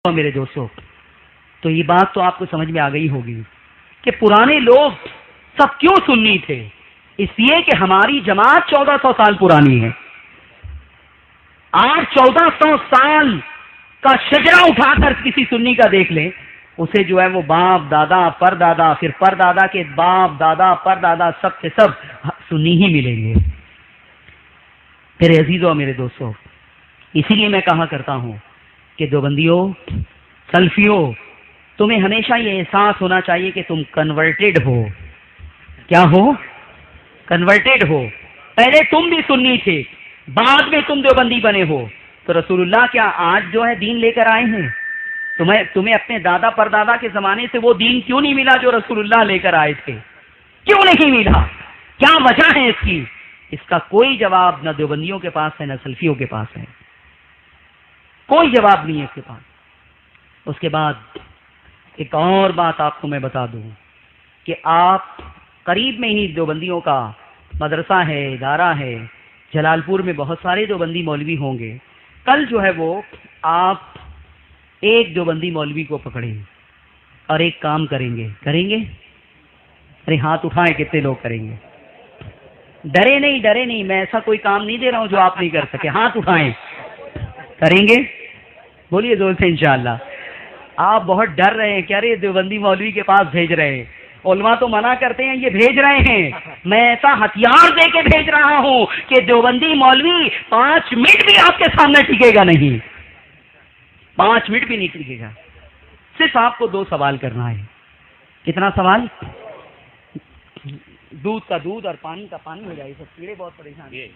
मेरे दोस्तों, तो ये बात तो आपको समझ में आ गई होगी कि पुराने लोग सब क्यों सुन्नी थे। इसलिए कि हमारी जमात 1400 साल पुरानी है। आज 1400 साल का शजरा उठाकर किसी सुन्नी का देख ले, उसे जो है वो बाप दादा परदादा फिर परदादा के बाप दादा परदादा सब के सब सुन्नी ही मिलेंगे। मेरे अजीजों मेरे दोस्तों, इसीलिए मैं कहा करता हूं कि देवबंदियों, सल्फियों, तुम्हें हमेशा ये एहसास होना चाहिए कि तुम कन्वर्टेड हो। क्या हो? कन्वर्टेड हो। पहले तुम भी सुन्नी थे, बाद में तुम देवबंदी बने हो। तो रसूलुल्लाह क्या आज जो है दीन लेकर आए हैं? तुम्हें अपने दादा परदादा के जमाने से वो दीन क्यों नहीं मिला जो रसूलुल्लाह लेकर आए थे? क्यों नहीं मिला? क्या वजह है इसकी? इसका कोई जवाब न देवबंदियों के पास है न सल्फियों के पास है। कोई जवाब नहीं है इसके पास। उसके बाद एक और बात आपको मैं बता दूं कि आप करीब में ही देवबंदियों का मदरसा है, इदारा है, जलालपुर में बहुत सारे देवबंदी मौलवी होंगे। कल जो है वो आप एक देवबंदी मौलवी को पकड़ें और एक काम करेंगे। अरे हाथ उठाएं, कितने लोग करेंगे? डरे नहीं, मैं ऐसा कोई काम नहीं दे रहा हूं जो आप नहीं कर सके। हाथ उठाएं, करेंगे? बोलिए जोर से इंशाअल्लाह। आप बहुत डर रहे हैं, क्या अरे देवबंदी मौलवी के पास भेज रहे हैं। उलमा तो मना करते हैं, ये भेज रहे हैं। मैं ऐसा हथियार दे के भेज रहा हूं कि देवबंदी मौलवी 5 मिनट भी आपके सामने टिकेगा नहीं। 5 मिनट भी नहीं टिकेगा। सिर्फ आपको 2 सवाल करना है। कितना सवाल? दूध का दूध और पानी का पानी हो जाए। सब कीड़े बहुत परेशान है।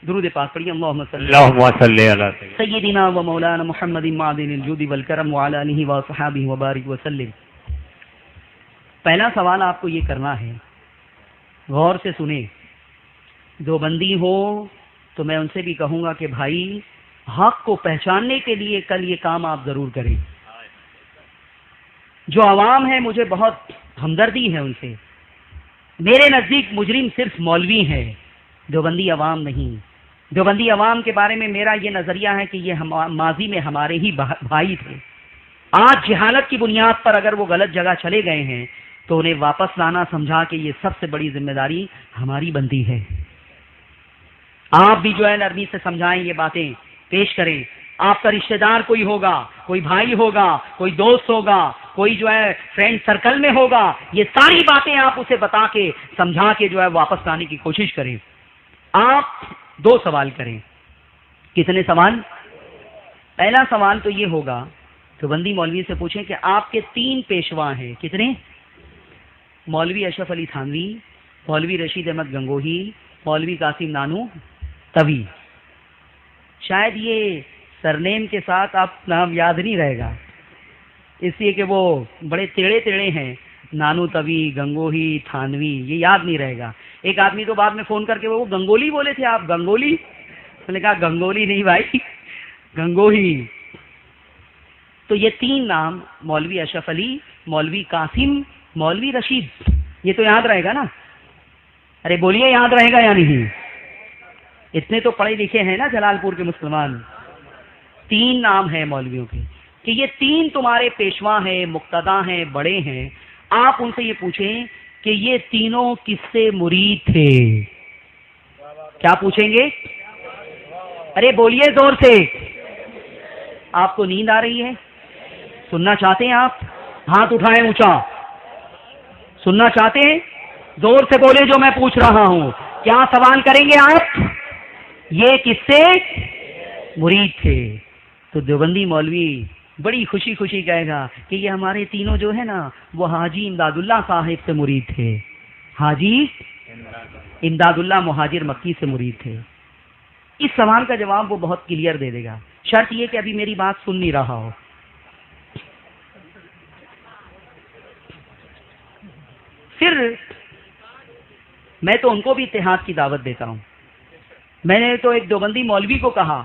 दुरूद पाक पढ़िए। अल्लाहुम्मा सल्ली अला सय्यिदिना व मौलाना मुहम्मदिन मादिनिल जुदी वल करम व अला आलिहि व सहाबिहि व बारिक व सल्लिम। पहला सवाल आपको ये करना है, गौर से सुने। देवबंदी हो तो मैं उनसे भी कहूंगा कि भाई हक को पहचानने के लिए कल ये काम आप जरूर करें। जो आवाम है, मुझे बहुत हमदर्दी है उनसे। मेरे नजदीक मुजरिम सिर्फ मौलवी है, देवबंदी अवाम नहीं। देवबंदी अवाम के बारे में मेरा ये नजरिया है कि ये माजी में हमारे ही भाई थे। आज जहालत की बुनियाद पर अगर वो गलत जगह चले गए हैं तो उन्हें वापस लाना समझा कि ये सबसे बड़ी जिम्मेदारी हमारी बनती है। आप भी जो है नरमी से समझाएं, ये बातें पेश करें। आपका रिश्तेदार कोई होगा, कोई भाई होगा, कोई दोस्त होगा, कोई जो है फ्रेंड सर्कल में होगा, ये सारी बातें आप उसे बता के समझा के जो है वापस लाने की कोशिश करें। आप 2 सवाल करें। कितने सवाल? पहला सवाल तो ये होगा, देवबंदी मौलवी से पूछें कि आपके 3 पेशवा हैं। कितने? मौलवी अशरफ अली थानवी, मौलवी रशीद अहमद गंगोही, मौलवी कासिम नानू तवी। शायद ये सरनेम के साथ आप नाम याद नहीं रहेगा, इसलिए कि वो बड़े टेढ़े हैं। नानू तवी, गंगोही, थानवी, ये याद नहीं रहेगा। एक आदमी तो बाद में फोन करके वो गंगोली बोले थे आप, गंगोली। मैंने कहा गंगोली नहीं भाई, गंगोही। तो ये 3 नाम, मौलवी अशरफ अली, मौलवी कासिम, मौलवी रशीद, ये तो याद रहेगा ना? अरे बोलिए, याद रहेगा या नहीं? इतने तो पढ़े लिखे हैं ना जलालपुर के मुसलमान। 3 नाम है मौलवियों के कि ये 3 तुम्हारे पेशवा हैं, मुक्तदा हैं, बड़े हैं। आप उनसे ये पूछें कि ये तीनों किससे मुरीद थे? क्या पूछेंगे? अरे बोलिए जोर से। आपको नींद आ रही है? सुनना चाहते हैं आप? हाथ उठाएं ऊंचा। सुनना चाहते हैं? जोर से बोले जो मैं पूछ रहा हूं। क्या सवाल करेंगे आप? ये किससे मुरीद थे? तो देवबंदी मौलवी बड़ी खुशी खुशी कहेगा कि ये हमारे तीनों जो है ना, वो हाजी इमदादुल्लाह साहिब से मुरीद थे। हाजी इमदादुल्लाह मुहाजिर मक्की से मुरीद थे। इस सवाल का जवाब वो बहुत क्लियर दे देगा। शर्त ये कि अभी मेरी बात सुन नहीं रहा हो। फिर मैं तो उनको भी इत्तेहाद की दावत देता हूं। मैंने तो एक देवबंदी मौलवी को कहा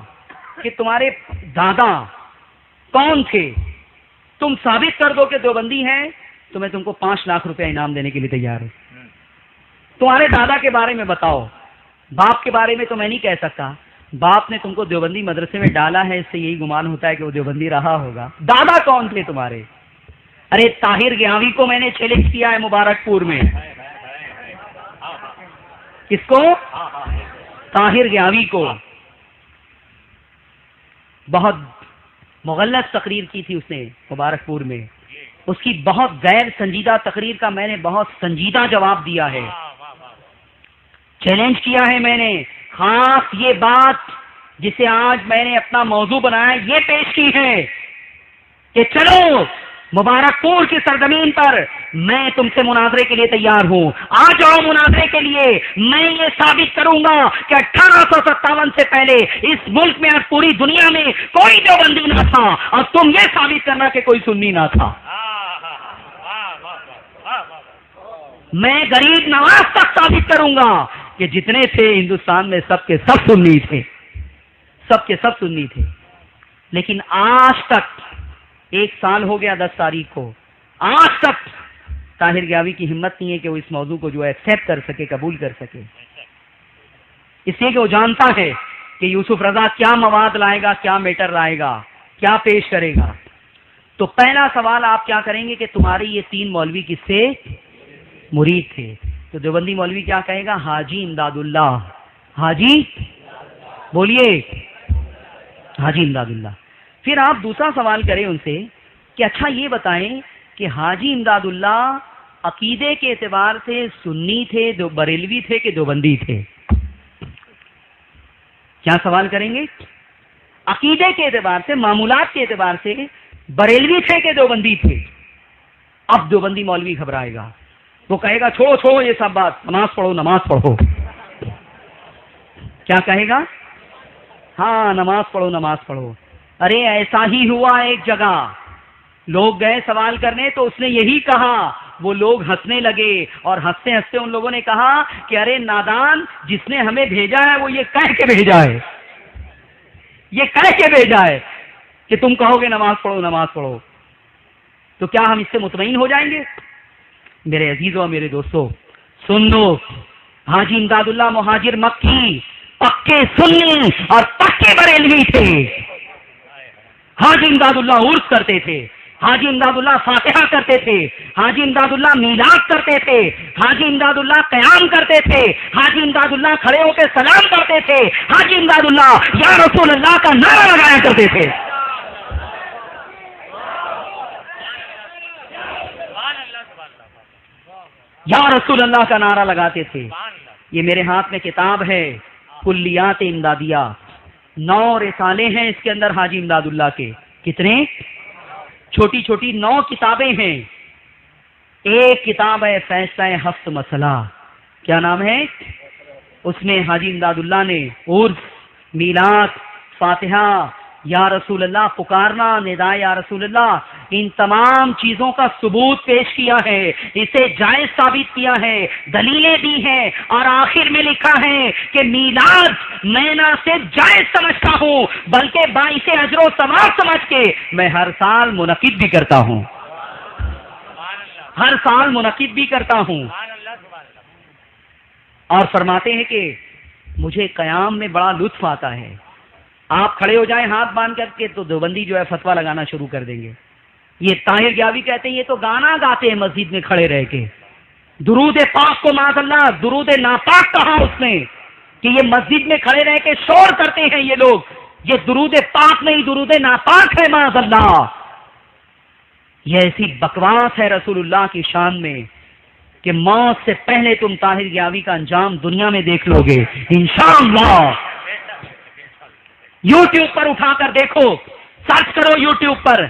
कि तुम्हारे दादा कौन थे? तुम साबित कर दो कि देवबंदी हैं तो मैं तुमको 5 लाख रुपया इनाम देने के लिए तैयार हूं। तुम्हारे दादा के बारे में बताओ। बाप के बारे में तो मैं नहीं कह सकता, बाप ने तुमको देवबंदी मदरसे में डाला है, इससे यही गुमान होता है कि वो देवबंदी रहा होगा। दादा कौन थे तुम्हारे? अरे ताहिर गियावी को मैंने चैलेंज किया है मुबारकपुर में। किसको? ताहिर गियावी को। बहुत मुगल्लत तकरीर की थी उसने मुबारकपुर में। उसकी बहुत गैर संजीदा तकरीर का मैंने बहुत संजीदा जवाब दिया है, चैलेंज किया है मैंने। खास ये बात जिसे आज मैंने अपना मौजू बनाया, ये पेश की है कि चलो मुबारकपुर की सरजमीन पर मैं तुमसे मुनाजरे के लिए तैयार हूं, आ जाओ मुनाजरे के लिए। मैं ये साबित करूंगा कि 1857 से पहले इस मुल्क में और पूरी दुनिया में कोई देवबंदी ना था, और तुम ये साबित करना कि कोई सुन्नी ना था। मैं गरीब नवाज तक साबित करूंगा कि जितने थे हिंदुस्तान में सबके सब सुन्नी थे, सबके सब सुन्नी थे। लेकिन आज तक 1 साल हो गया 10 तारीख को, आज तक ताहिर गियावी की हिम्मत नहीं है कि वो इस मौजू को जो है एक्सेप्ट कर सके, कबूल कर सके। इसलिए कि वो जानता है कि यूसुफ रजा क्या मवाद लाएगा, क्या मैटर लाएगा, क्या पेश करेगा। तो पहला सवाल आप क्या करेंगे कि तुम्हारे ये 3 मौलवी किससे मुरीद थे? तो देवबंदी मौलवी क्या कहेगा? हाजी इमदादुल्लाह। हाजी बोलिए, हाजी इमदादुल्लाह। फिर आप दूसरा सवाल करें उनसे कि अच्छा ये बताएं कि हाजी इमदादुल्लाह अकीदे के एतबार से सुन्नी थे, बरेलवी थे कि देवबंदी थे? क्या सवाल करेंगे? अकीदे के एतबार से, मामूलात के एतबार से बरेलवी थे कि देवबंदी थे? अब देवबंदी मौलवी घबराएगा, वो कहेगा छोड़ो छोड़ो ये सब बात, नमाज पढ़ो नमाज पढ़ो। क्या कहेगा? हाँ नमाज पढ़ो नमाज पढ़ो। अरे ऐसा ही हुआ एक जगह, लोग गए सवाल करने तो उसने यही कहा, वो लोग हंसने लगे और हंसते हंसते उन लोगों ने कहा कि अरे नादान, जिसने हमें भेजा है वो ये कह के भेजा है, ये कह के भेजा है कि तुम कहोगे नमाज पढ़ो नमाज पढ़ो। तो क्या हम इससे मुतमईन हो जाएंगे? मेरे अजीजों और मेरे दोस्तों सुन लो, हाजी इमदादुल्लाह मुहाजिर मक्की पक्के सुन्नी और पक्के बरेलवी थे। हाजी इमदादुल्लाह उर्स करते थे, हाजी इमदादुल्लाह फातिहा करते थे, हाजी इमदादुल्लाह मीलाद करते थे, हाजी इमदादुल्लाह क़याम करते थे, हाजी इमदादुल्लाह खड़े होकर सलाम करते थे, हाजी इमदादुल्लाह या रसूल अल्लाह का नारा लगाया करते थे। या रसूल अल्लाह का नारा लगाते थे। ये मेरे हाथ में किताब है कुल्लियात इमदादिया, 9 रिसाले हैं इसके अंदर हाजी इमदादुल्लाह के। कितने? छोटी छोटी 9 किताबें हैं। एक किताब है फैसला हफ्त मसला, क्या नाम है? उसमें हाजी इमदादुल्लाह ने उर्स, मीलाद, फातिहा, या रसूल अल्लाह पुकारना, निदा या रसूल अल्लाह, इन तमाम चीजों का सबूत पेश किया है, इसे जायज साबित किया है, दलीलें दी हैं, और आखिर में लिखा है कि मीलाद मैं ना सिर्फ जायज समझता हूं बल्कि बाइसे अजरो सवाब समझ के मैं हर साल मुनकिद भी करता हूं, हर साल मुनकिद भी करता हूं। और फरमाते हैं कि मुझे कयाम में बड़ा लुत्फ आता है। आप खड़े हो जाएं हाथ बांध करके तो देवबंदी जो है फतवा लगाना शुरू कर देंगे। ये ताहिर गियावी कहते हैं ये तो गाना गाते हैं मस्जिद में खड़े रह के। दुरूद पाक को माज़अल्लाह दुरूद नापाक कहा उसने कि ये मस्जिद में खड़े रह के शोर करते हैं ये लोग, ये दुरूद पाक नहीं दुरूद नापाक है माज़अल्लाह। ये ऐसी बकवास है रसूलुल्लाह की शान में कि मौत से पहले तुम ताहिर गियावी का अंजाम दुनिया में देख लोगे इंशाअल्लाह। यूट्यूब पर उठाकर देखो, सर्च करो यूट्यूब पर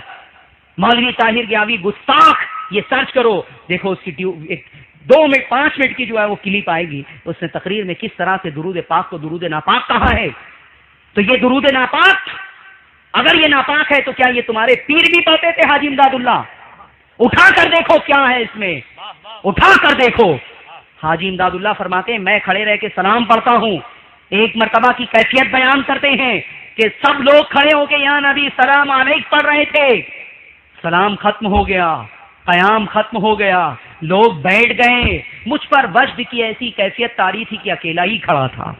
मौलवी ताहिर गियावी गुस्ताख, ये सर्च करो, देखो उसकी 2 मिनट 5 मिनट की जो है वो क्लिप आएगी। उसने तकरीर में किस तरह से दुरूद पाक को दुरूद नापाक कहा है। तो ये दुरूद नापाक, अगर ये नापाक है तो क्या ये तुम्हारे पीर भी पढ़ते थे हाजी इमदादुल्लाह? उठा कर देखो क्या है इसमें, उठा कर देखो। हाजी इमदादुल्लाह फरमाते हैं मैं खड़े रह के सलाम पढ़ता हूं। एक मर्तबा की कैफियत बयान करते हैं कि सब लोग खड़े होके या नबी सलाम अलैक पढ़ रहे थे, सलाम खत्म हो गया, कयाम खत्म हो गया, लोग बैठ गए, मुझ पर वज्द की ऐसी कैफियत तारी थी कि अकेला ही खड़ा था।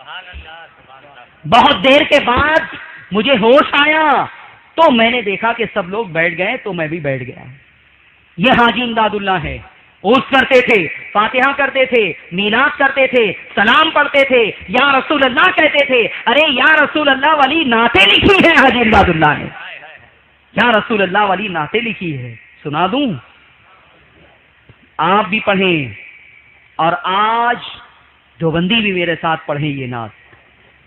बहुत देर के बाद मुझे होश आया तो मैंने देखा कि सब लोग बैठ गए, तो मैं भी बैठ गया। ये हाजी इमदादुल्लाह है। उर्स करते थे, फातिहा करते थे, मीलाद करते थे, सलाम पढ़ते थे, या रसूल अल्लाह कहते थे। अरे या रसूल अल्लाह वाली नाते लिखी है हाजी इमदादुल्लाह ने, या रसूल अल्लाह वाली नाते लिखी है। सुना दूं, आप भी पढ़ें और आज देवबंदी भी मेरे साथ पढ़ें ये नात,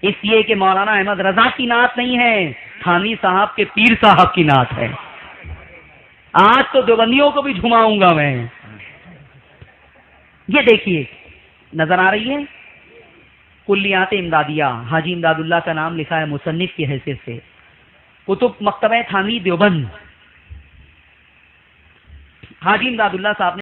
इसलिए कि मौलाना अहमद रजा की नात नहीं है, थानवी साहब के पीर साहब की नात है। आज तो देवबंदियों को भी झुमाऊंगा मैं। ये देखिए, नजर आ रही है कुल्लियात इमदादिया, हाजी इमदादुल्लाह का नाम लिखा है मुसन्निफ की हैसियत से। कुतुब मकतबा थानवी देवबंद, हाजी इमदादुल्लाह साहब